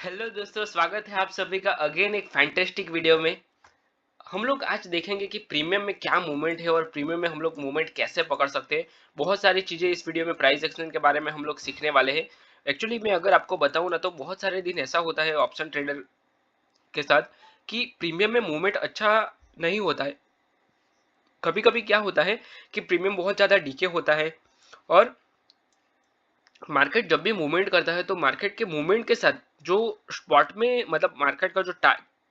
Hello दोस्तों, स्वागत है आप सभी का अगेन एक फैंटेस्टिक वीडियो में। हम लोग आज देखेंगे कि प्रीमियम में क्या मूवमेंट है और प्रीमियम में हम लोग मूवमेंट कैसे पकड़ सकते हैं। बहुत सारी चीजें इस वीडियो में प्राइस एक्शन के बारे में हम लोग सीखने वाले हैं। एक्चुअली मैं अगर आपको बताऊं ना, तो बहुत सारे दिन ऐसा होता है ऑप्शन ट्रेडर के साथ कि प्रीमियम में मूवमेंट अच्छा नहीं होता है। कभी कभी क्या होता है कि प्रीमियम बहुत ज्यादा डीके होता है, और मार्केट जब भी मूवमेंट करता है तो मार्केट के मूवमेंट के साथ जो स्पॉट में, मतलब मार्केट का जो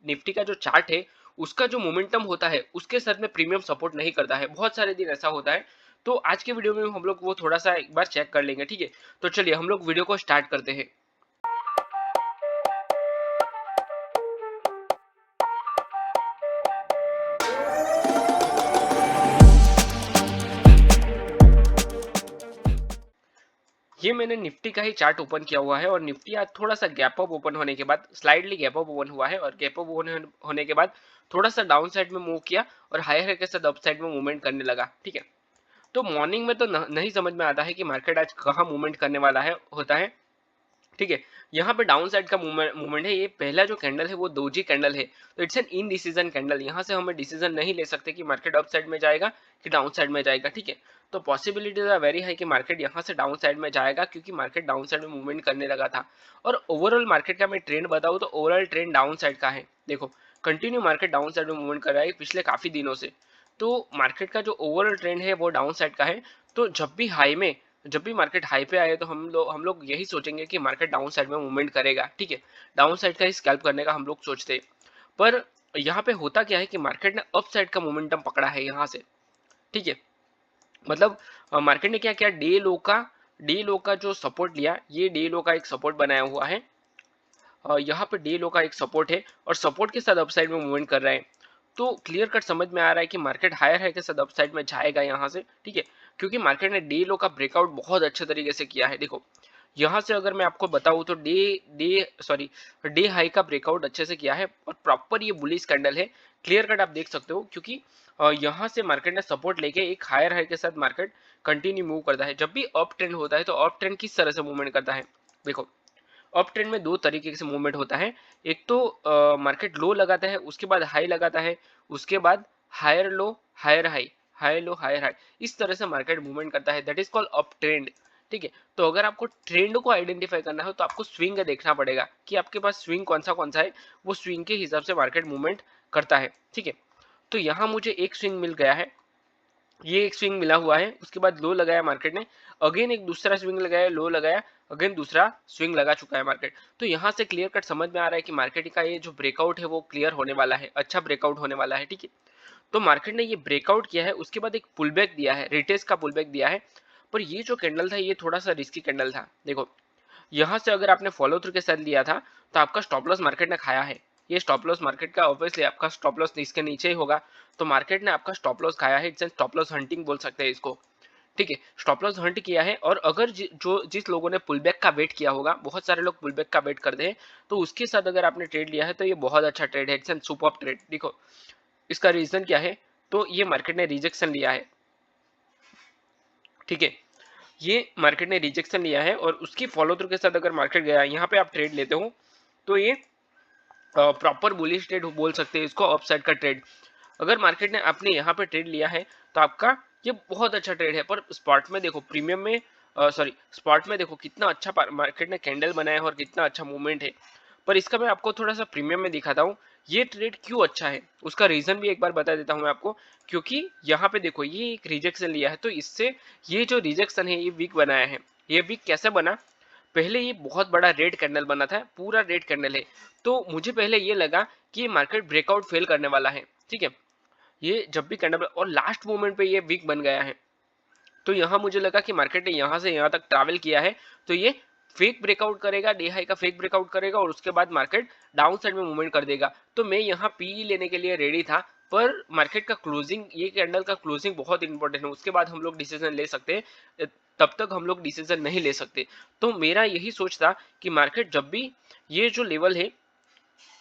निफ्टी का जो चार्ट है, उसका जो मोमेंटम होता है उसके साथ में प्रीमियम सपोर्ट नहीं करता है। बहुत सारे दिन ऐसा होता है। तो आज के वीडियो में हम लोग वो थोड़ा सा एक बार चेक कर लेंगे, ठीक है। तो चलिए हम लोग वीडियो को स्टार्ट करते हैं। ये मैंने निफ्टी का ही चार्ट ओपन किया हुआ है, और निफ्टी आज थोड़ा सा गैप अप ओपन होने के बाद, स्लाइडली गैप अप ओपन हुआ है, और गैप अप होने के बाद थोड़ा सा डाउन साइड में मूव किया और हायर के साथ अप साइड में मूवमेंट करने लगा, ठीक है। तो मॉर्निंग में तो नहीं समझ में आता है कि मार्केट आज कहाँ मूवमेंट करने वाला है होता है, ठीक है। यहाँ पे डाउन साइड का मूवमेंट है। ये पहला जो कैंडल है वो दोजी कैंडल है, तो it's an in decision candle. यहाँ से हमें डिसीजन नहीं ले सकते कि मार्केट अप साइड में जाएगा कि डाउन साइड में जाएगा, ठीक है। तो पॉसिबिलिटीज आर वेरी हाई कि मार्केट यहाँ से डाउन साइड में जाएगा, क्योंकि मार्केट डाउन साइड में मूवमेंट करने लगा था। और ओवरऑल मार्केट का मैं ट्रेंड बताऊँ तो ओवरऑल ट्रेंड डाउन साइड का है। देखो, कंटिन्यू मार्केट डाउन साइड में मूवमेंट कर रहा है पिछले काफी दिनों से। तो मार्केट का जो ओवरऑल ट्रेंड है वो डाउन साइड का है। तो जब भी मार्केट हाई पे आए तो हम लोग यही सोचेंगे कि मार्केट डाउन साइड में मूवमेंट करेगा, ठीक है। डाउन साइड का ही स्कैल्प करने का हम लोग सोचते हैं। पर यहाँ पे होता क्या है कि मार्केट ने अप साइड का मोमेंटम पकड़ा है यहाँ से, ठीक है। मतलब मार्केट ने क्या किया, डे लो का जो सपोर्ट लिया, ये डे लो का एक सपोर्ट बनाया हुआ है। यहाँ पे डे लो का एक सपोर्ट है, और सपोर्ट के साथ अपसाइड में मूवमेंट कर रहा है। तो क्लियर कट समझ में आ रहा है कि मार्केट हायर है के साथ अपसाइड में जाएगा यहाँ से, ठीक है। क्योंकि मार्केट ने डे लो का ब्रेकआउट बहुत अच्छे तरीके से किया है। देखो, यहाँ से अगर मैं आपको बताऊं तो day day sorry day high का ब्रेकआउट अच्छे से किया है, और प्रॉपर ये बुलिश कैंडल है। क्लियर कट आप देख सकते हो, क्योंकि यहाँ से मार्केट ने सपोर्ट लेके एक हायर हाई के साथ मार्केट कंटिन्यू मूव करता है। जब भी अप ट्रेंड होता है तो अप ट्रेंड किस तरह से मूवमेंट करता है, देखो। अप ट्रेंड में दो तरीके से मूवमेंट होता है। एक तो मार्केट लो लगाता है, उसके बाद हाई लगाता है, उसके बाद higher low higher high, high low higher high, इस तरह से मार्केट मूवमेंट करता है। That is called up trend, ठीक है। तो अगर आपको ट्रेंड को आइडेंटिफाई करना हो तो आपको स्विंग देखना पड़ेगा कि आपके पास स्विंग कौन सा है। वो स्विंग के हिसाब से मार्केट मूवमेंट करता है, ठीक है। तो यहाँ मुझे एक स्विंग मिल गया है, ये एक स्विंग मिला हुआ है। उसके बाद लो लगाया मार्केट ने, अगेन एक दूसरा स्विंग लगाया, लो लगाया, अगेन दूसरा स्विंग लगा चुका है मार्केट। तो यहाँ से क्लियर कट समझ में आ रहा है कि मार्केट का ये जो ब्रेकआउट है वो क्लियर होने वाला है, अच्छा ब्रेकआउट होने वाला है, ठीक है। तो मार्केट ने ये ब्रेकआउट किया है, उसके बाद एक पुलबैक दिया है, रिटेस्ट का पुलबैक दिया है। पर ये जो कैंडल था ये थोड़ा सा रिस्की कैंडल था। देखो, यहाँ से अगर आपने फॉलो थ्रू के साथ लिया था तो आपका स्टॉप लॉस मार्केट ने खाया है। ये स्टॉप लॉस मार्केट का ऑब्वियसली आपका स्टॉप लॉस इसके नीचे ही होगा। तो मार्केट ने आपका स्टॉप लॉस खाया है, इट्स स्टॉप लॉस हंटिंग बोल सकते हैं इसको, ठीक है। स्टॉप लॉस हंट किया है। और अगर जिस लोगों ने पुलबैक का वेट किया होगा, बहुत सारे लोग पुलबैक का वेट करते हैं, तो उसके साथ अगर आपने ट्रेड लिया है तो ये बहुत अच्छा ट्रेड है, इट्स एन सुपर ट्रेड। देखो, इसका रीजन क्या है, तो ये मार्केट ने रिजेक्शन लिया है, ठीक है। ये मार्केट ने रिजेक्शन लिया है, और उसकी फॉलो थ्रू के साथ अगर मार्केट गया, यहाँ पे आप ट्रेड लेते हो तो ये प्रॉपर बुलिश ट्रेड बोल सकते हैं इसको, अपसाइड का ट्रेड। अगर मार्केट ने आपने यहाँ पे ट्रेड लिया है तो आपका ये बहुत अच्छा ट्रेड है। पर स्पॉट में देखो, प्रीमियम में स्पॉट में देखो कितना अच्छा मार्केट ने कैंडल बनाया है और कितना अच्छा मूवमेंट है। पर इसका मैं आपको थोड़ा सा प्रीमियम में दिखाता हूँ ये ट्रेड क्यों अच्छा है। उसका रीजन भी एक बार बता देता हूँ मैं आपको। क्योंकि यहाँ पे देखो, ये एक रिजेक्शन लिया है, तो इससे ये जो रिजेक्शन है ये वीक बनाया है। ये वीक कैसे बना, पहले ये बहुत बड़ा रेड कैंडल बना था, पूरा रेड कैंडल है। तो मुझे पहले ये लगा कि मार्केट ब्रेकआउट फेल करने वाला है, ठीक है। ये जब भी कैंडल और लास्ट मोमेंट पे ये वीक बन गया है, तो यहाँ मुझे लगा कि मार्केट ने यहाँ से यहाँ तक ट्रैवल किया है, तो ये फेक ब्रेकआउट करेगा, डे हाई का फेक ब्रेकआउट करेगा, और उसके बाद मार्केट डाउन साइड में मूवमेंट कर देगा। तो मैं यहाँ पी लेने के लिए रेडी था। पर मार्केट का क्लोजिंग, ये कैंडल का क्लोजिंग बहुत इंपॉर्टेंट है, उसके बाद हम लोग डिसीजन ले सकते हैं, तब तक हम लोग डिसीजन नहीं ले सकते। तो मेरा यही सोच था कि मार्केट जब भी ये जो लेवल है,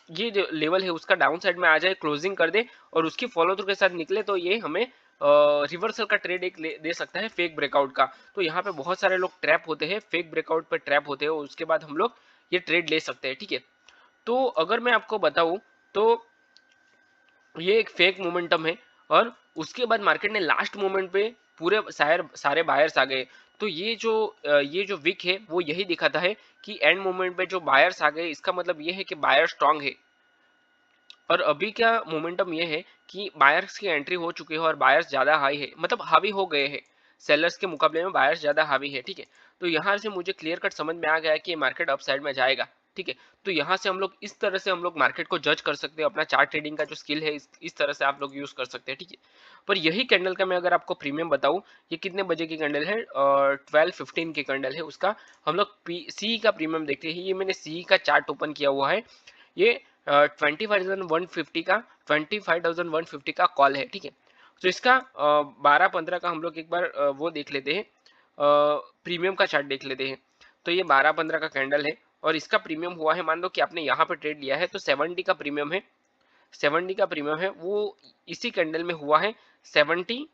ये जो लेवल है उसका डाउन साइड में आ जाए, क्लोजिंग कर दे, और उसकी फॉलो थ्रू के साथ निकले, तो ये हमें रिवर्सल का ट्रेड एक दे सकता है फेक ब्रेकआउट का। तो यहाँ पे बहुत सारे लोग ट्रैप होते हैं, फेक ब्रेकआउट पे ट्रैप होते हैं, और उसके बाद हम लोग ये ट्रेड ले सकते हैं, ठीक है। तो अगर मैं आपको बताऊं तो ये एक फेक मोमेंटम है, और उसके बाद मार्केट ने लास्ट मोमेंट पे पूरे सारे बायर्स आ गए। तो ये जो विक है वो यही दिखाता है कि एंड मोमेंट पे जो बायर्स आ गए, इसका मतलब ये है कि बायर स्ट्रांग है। और अभी क्या मोमेंटम ये है कि बायर्स की एंट्री हो चुकी है और बायर्स ज्यादा हाई है, मतलब हावी हो गए हैं। सेलर्स के मुकाबले में बायर्स ज्यादा हावी है, ठीक है। तो यहाँ से मुझे क्लियर कट समझ में आ गया है कि मार्केट अप साइड में जाएगा, ठीक है। तो यहाँ से हम लोग इस तरह से हम लोग मार्केट को जज कर सकते हैं, अपना चार्ट ट्रेडिंग का जो स्किल है इस तरह से आप लोग यूज कर सकते हैं, ठीक है। पर यही कैंडल का मैं अगर आपको प्रीमियम बताऊं, ये कितने बजे की कैंडल है, 12:15 की कैंडल है, उसका हम लोग सी का प्रीमियम देखते हैं। ये मैंने सी का चार्ट ओपन किया हुआ है, ये 25,150 का 25,150 का कॉल है, ठीक है। तो इसका 12-15 का हम लोग एक बार वो देख लेते हैं, प्रीमियम का चार्ट देख लेते हैं। तो ये 12-15 का कैंडल है और इसका प्रीमियम हुआ है, मान लो कि आपने यहाँ पे ट्रेड लिया है तो 70 का प्रीमियम है, 70 का प्रीमियम है वो इसी कैंडल में हुआ है 70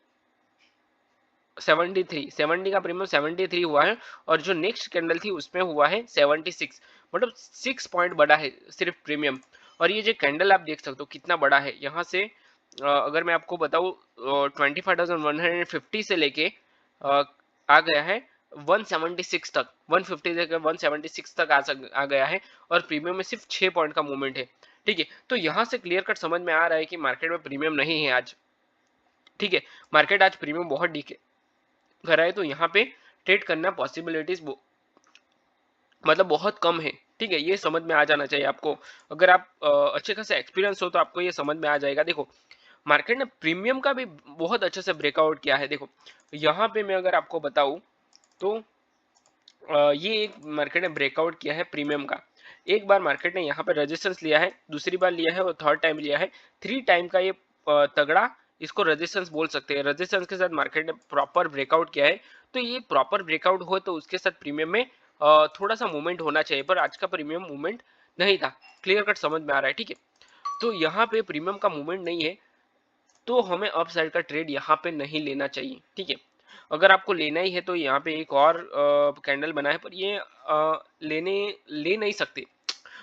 का प्रीमियम 73 हुआ है। और जो नेक्स्ट कैंडल थी उसमें हुआ है 76, मतलब 6 पॉइंट बड़ा है सिर्फ प्रीमियम। और ये जो कैंडल आप देख सकते हो कितना बड़ा है, यहाँ से अगर मैं आपको बताऊँ 25,150 से लेके आ गया है 176 तक, 150 से 176 तक आ गया है। और प्रीमियम में सिर्फ 6 पॉइंट का मूवमेंट है, ठीक है। तो यहाँ से क्लियर कट समझ में आ रहा है कि मार्केट में प्रीमियम नहीं है आज, ठीक है। मार्केट आज प्रीमियम बहुत डीके कर रहा है, तो यहाँ पे ट्रेड करना पॉसिबिलिटीज मतलब बहुत कम है, ठीक है। ये समझ में आ जाना चाहिए आपको। अगर आप अच्छे खासा एक्सपीरियंस हो तो आपको ये समझ में आ जाएगा। देखो मार्केट ने प्रीमियम का भी बहुत अच्छे से ब्रेकआउट किया है। देखो यहाँ पे मैं अगर आपको बताऊं तो ये एक मार्केट ने ब्रेकआउट किया है प्रीमियम का। एक बार मार्केट ने यहाँ पे रेजिस्टेंस लिया है, दूसरी बार लिया है और थर्ड टाइम लिया है, 3 टाइम का ये तगड़ा इसको रेजिस्टेंस बोल सकते हैं। रेजिस्टेंस के साथ मार्केट ने प्रॉपर ब्रेकआउट किया है। तो ये प्रॉपर ब्रेकआउट हो तो उसके साथ प्रीमियम में थोड़ा सा मूवमेंट होना चाहिए, पर आज का प्रीमियम मूवमेंट नहीं था, क्लियर कट समझ में आ रहा है, ठीक है। तो यहाँ पे प्रीमियम का मूवमेंट नहीं है, तो हमें अप साइड का ट्रेड यहाँ पे नहीं लेना चाहिए, ठीक है। अगर आपको लेना ही है तो यहाँ पे एक और कैंडल बना है, पर ये ले नहीं सकते।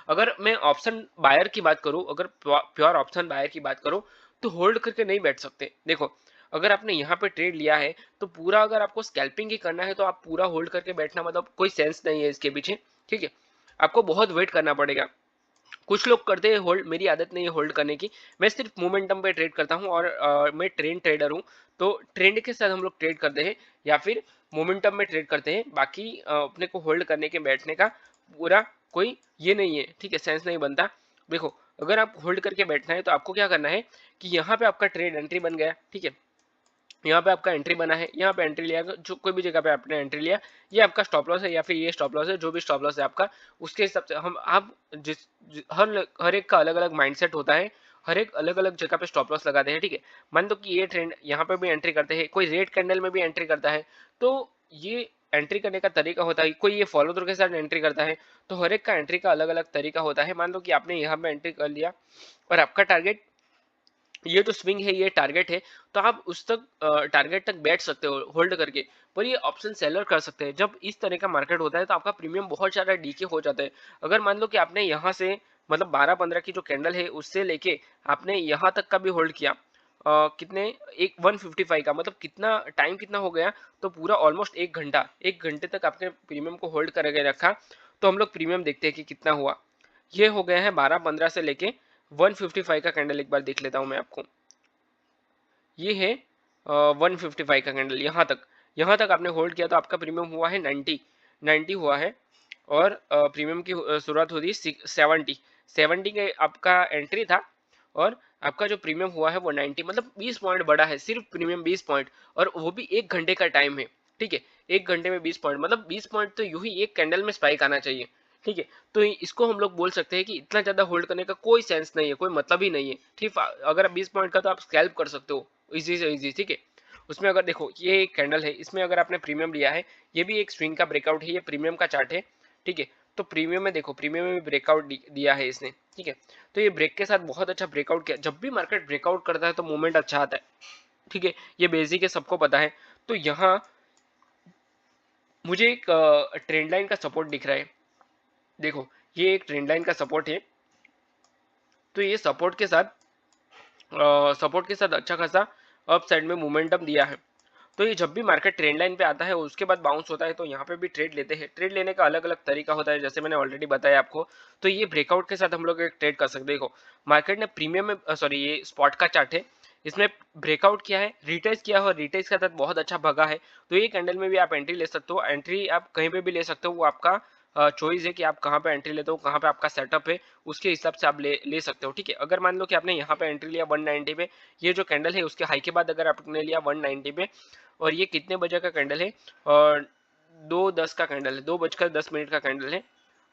अगर मैं ऑप्शन बायर की बात करूं, अगर प्योर ऑप्शन बायर की बात करूं, तो होल्ड करके नहीं बैठ सकते। देखो अगर आपने यहाँ पे ट्रेड लिया है तो पूरा, अगर आपको स्कैल्पिंग ही करना है तो आप पूरा होल्ड करके बैठना मतलब कोई सेंस नहीं है इसके पीछे, ठीक है। आपको बहुत वेट करना पड़ेगा। कुछ लोग करते हैं होल्ड, मेरी आदत नहीं है होल्ड करने की, मैं सिर्फ मोमेंटम पे ट्रेड करता हूँ। और मैं ट्रेडर हूँ, तो ट्रेंड के साथ हम लोग ट्रेड करते हैं या फिर मोमेंटम में ट्रेड करते हैं। बाकी अपने को होल्ड करने के बैठने का पूरा कोई ये नहीं है, ठीक है, सेंस नहीं बनता। देखो अगर आप होल्ड करके बैठना है तो आपको क्या करना है कि यहाँ पे आपका ट्रेड एंट्री बन गया, ठीक है। यहाँ पे आपका एंट्री बना है, यहाँ पे एंट्री लिया, जो कोई भी जगह पे आपने एंट्री लिया, ये आपका स्टॉप लॉस है या फिर ये स्टॉप लॉस है, जो भी स्टॉप लॉस है आपका, उसके हिसाब से हम आप हर एक का अलग अलग माइंडसेट होता है, हर एक अलग अलग जगह पे स्टॉप लॉस लगाते हैं, ठीक है। मान लो कि ये ट्रेंड यहाँ पे भी एंट्री करते हैं, कोई रेड कैंडल में भी एंट्री करता है, तो ये एंट्री करने का तरीका होता है, कोई ये फॉलो थ्रू के साथ एंट्री करता है, तो हर एक का एंट्री का अलग अलग तरीका होता है। मान लो कि आपने यहाँ पे एंट्री कर लिया और आपका टारगेट ये तो स्विंग है, ये टारगेट है, तो आप उस तक टारगेट तक बैठ सकते हो होल्ड करके। पर ये ऑप्शन सेलर कर सकते हैं। जब इस तरह का मार्केट होता है तो आपका प्रीमियम बहुत ज़्यादा डीके हो जाता है। अगर मान लो कि आपने यहाँ से मतलब 12-15 की जो कैंडल है उससे लेके आपने यहाँ तक का भी होल्ड किया, कितने एक 155 का, मतलब कितना टाइम कितना हो गया, तो पूरा ऑलमोस्ट 1 घंटा, 1 घंटे तक आपने प्रीमियम को होल्ड करके रखा। तो हम लोग प्रीमियम देखते हैं कि कितना हुआ। ये हो गया है 12-15 से लेके 155 का कैंडल। एक बार देख लेता हूं मैं आपको, ये है 155 का कैंडल। यहाँ तक आपने होल्ड किया तो आपका प्रीमियम हुआ है 90 हुआ है। और प्रीमियम की शुरुआत होती है 70 के आपका एंट्री था, और आपका जो प्रीमियम हुआ है वो 90, मतलब 20 पॉइंट बढ़ा है, सिर्फ प्रीमियम 20 पॉइंट, और वो भी 1 घंटे का टाइम है, ठीक है। 1 घंटे में 20 पॉइंट, मतलब 20 पॉइंट तो यूं ही एक कैंडल में स्पाइक आना चाहिए, ठीक है। तो इसको हम लोग बोल सकते हैं कि इतना ज्यादा होल्ड करने का कोई सेंस नहीं है, कोई मतलब ही नहीं है, ठीक। अगर 20 पॉइंट का तो आप स्कैल्प कर सकते हो इजी से इजी, ठीक है। उसमें अगर देखो ये एक कैंडल है, इसमें अगर आपने प्रीमियम लिया है, ये भी एक स्विंग का ब्रेकआउट है, ये प्रीमियम का चार्ट है, ठीक है। तो प्रीमियम में देखो, प्रीमियम में भी ब्रेकआउट दिया है इसने, ठीक है। तो ये ब्रेक के साथ बहुत अच्छा ब्रेकआउट किया। जब भी मार्केट ब्रेकआउट करता है तो मूवमेंट अच्छा आता है, ठीक है। ये बेसिक है, सबको पता है। तो यहाँ मुझे एक ट्रेंड लाइन का सपोर्ट दिख रहा है। देखो ये एक ट्रेंड लाइन का सपोर्ट है, तो ये सपोर्ट के साथ अच्छा खासा अप साइड में मोमेंटम दिया है। तो ये जब भी मार्केट ट्रेंड लाइन पे आता है उसके बाद बाउंस होता है तो यहाँ पे भी ट्रेड लेते हैं। ट्रेड लेने का अलग अलग तरीका होता है, जैसे मैंने ऑलरेडी बताया आपको। तो ये ब्रेकआउट के साथ हम लोग एक ट्रेड कर सकते हैं। देखो मार्केट ने प्रीमियम में सॉरी ये स्पॉट का चार्ट है, इसमें ब्रेकआउट किया है, रिटेस्ट किया है और रिटेस्ट के साथ बहुत अच्छा भगा है। तो ये कैंडल में भी आप एंट्री ले सकते हो। एंट्री आप कहीं पे भी ले सकते हो, वो आपका चॉइस है कि आप कहाँ पे एंट्री लेते हो, कहाँ पे आपका सेटअप है, उसके हिसाब से आप ले सकते हो। ठीक है, अगर मान लो कि आपने यहाँ पे एंट्री लिया 190 पे, ये जो कैंडल है उसके हाई के बाद अगर आपने लिया 190 पे, और ये कितने बजे का कैंडल है, और 2:10 का कैंडल है, 2:10 का कैंडल है,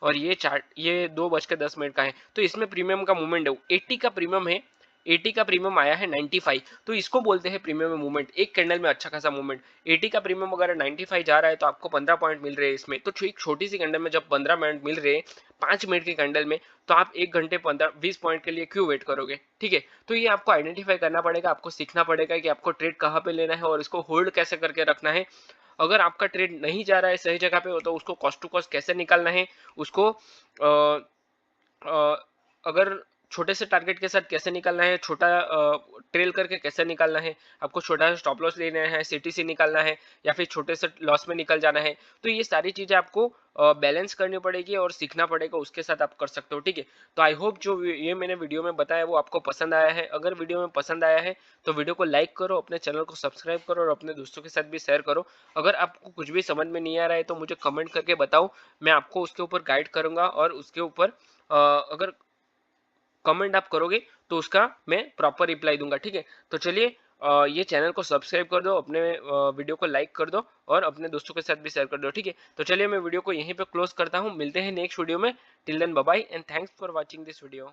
और ये 2:10 का है। तो इसमें प्रीमियम का मूवमेंट है 80 का प्रीमियम है, 80 का प्रीमियम आया है 95। तो इसको बोलते हैं प्रीमियम में मूवमेंट, एक कैंडल में अच्छा खासा मूवमेंट। 80 का प्रीमियम अगर 95 जा रहा है तो आपको 15 पॉइंट मिल रहे हैं इसमें। तो एक छोटी सी कैंडल में जब 15 मिनट मिल रहे हैं 5 मिनट की कैंडल में, तो आप 1 घंटे 15-20 पॉइंट के लिए क्यों वेट करोगे। ठीक है, तो ये आपको आइडेंटिफाई करना पड़ेगा, आपको सीखना पड़ेगा कि आपको ट्रेड कहाँ पे लेना है और इसको होल्ड कैसे करके रखना है। अगर आपका ट्रेड नहीं जा रहा है सही जगह पे, तो उसको कॉस्ट टू कॉस्ट कैसे निकालना है, उसको अगर छोटे से टारगेट के साथ कैसे निकालना है, छोटा ट्रेल करके कैसे निकालना है, आपको छोटा सा स्टॉप लॉस लेना है, सीटीसी निकालना है, या फिर छोटे से लॉस में निकल जाना है। तो ये सारी चीजें आपको बैलेंस करनी पड़ेगी और सीखना पड़ेगा, उसके साथ आप कर सकते हो। ठीक है, तो आई होप जो ये मैंने वीडियो में बताया वो आपको पसंद आया है। अगर वीडियो में पसंद आया है तो वीडियो को लाइक करो, अपने चैनल को सब्सक्राइब करो और अपने दोस्तों के साथ भी शेयर करो। अगर आपको कुछ भी समझ में नहीं आ रहा है तो मुझे कमेंट करके बताओ, मैं आपको उसके ऊपर गाइड करूंगा, और उसके ऊपर अगर कमेंट आप करोगे तो उसका मैं प्रॉपर रिप्लाई दूंगा। ठीक है, तो चलिए ये चैनल को सब्सक्राइब कर दो, अपने वीडियो को लाइक कर दो और अपने दोस्तों के साथ भी शेयर कर दो। ठीक है, तो चलिए मैं वीडियो को यहीं पे क्लोज करता हूँ, मिलते हैं नेक्स्ट वीडियो में। Till then bye bye and thanks for watching this video.